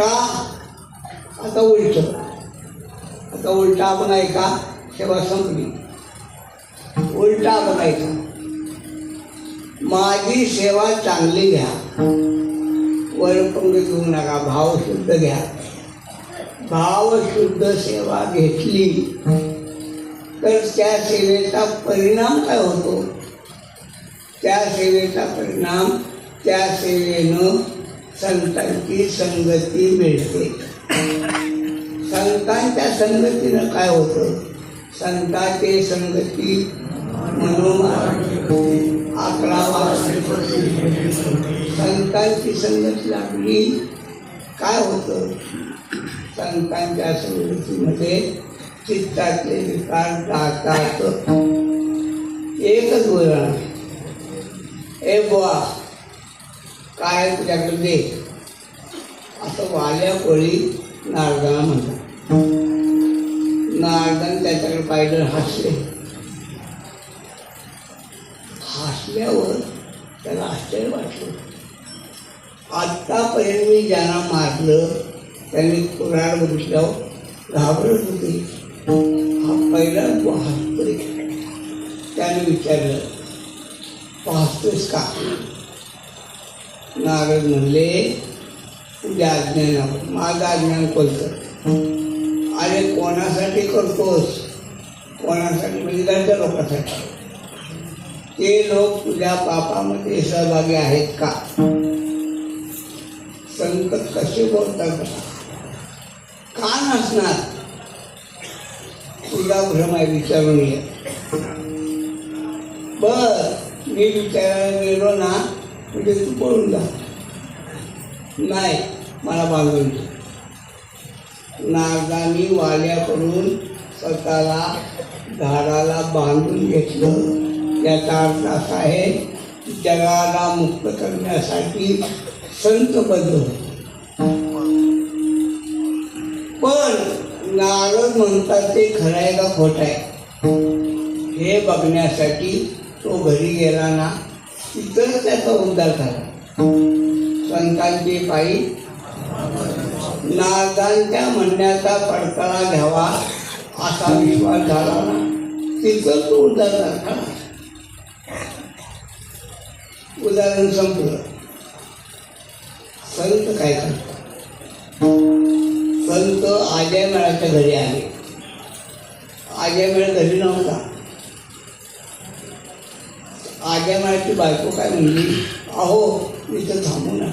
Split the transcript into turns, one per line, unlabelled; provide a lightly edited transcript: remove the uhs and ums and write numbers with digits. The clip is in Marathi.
का? आता उलटा आपण ऐका, सेवा संपली. उलटा आपण ऐका, माझी सेवा चांगली घ्या, वरपंग घेऊ नका, भाव शुद्ध घ्या. भाव शुद्ध सेवा घेतली तर त्या सेवेचा परिणाम काय होतो? त्या सेवेचा परिणाम, त्या सेवेनं संतांची संगती मिळते. संतांच्या संगतीनं काय होतं? संतांची संगती मनोमान 11वा संतांची संगत लागली काय होतं? संतांच्या संगतीमध्ये चित्तातले विकार जातात. एकच वळण, ए बुवा काय तुझ्याकडे दे, असं वाल्या कोळी नारदाला म्हणतात. नारदाने त्याच्याकडे पाहिलं, हसल्यावर त्याला आश्चर्य वाटलं. आत्तापर्यंत मी ज्यांना मारलं त्यांनी कुऱ्हाड बघितल्यावर घाबरत होते, हा पहिला तू हसतोय. त्याने विचारलं, हसतोयस का? नारद म्हणले, तुझ्या अज्ञानावर माझं अज्ञान कोणतं? अरे कोणासाठी करतोस? कोणासाठी म्हणजे घरच्या लोकांसाठी. ते लोक तुझ्या पापामध्ये सहभागी आहेत का? संत कसे बोलतात? का नसणार? तुझा भ्रम आहे, विचारून ये. बर मी विचारायला गेलो ना म्हणजे तू पळून जा. नाही, मला बांधून दे. नारदानी वाल्याकडून स्वतःला झाडाला बांधून घेतलं. याचा अर्थ असा आहे, जगाला मुक्त करण्यासाठी संत बदल. पण नारद म्हणतात ते खरं आहे का खोटं आहे हे बघण्यासाठी तो घरी गेला ना, तिथंच त्याचा उद्धार झाला. संतांची पायी नारदांच्या म्हणण्याचा पडताळा घ्यावा असा विश्वास झाला ना, तिथंच तो उद्धार झाला. उदाहरण संपलं. संत काय करतात? संत आजयमेळाच्या घरी आले. आजयमेळ घरी नव्हता. आजयमेळाची बायको काय म्हणली, अहो इथं थांबू ना.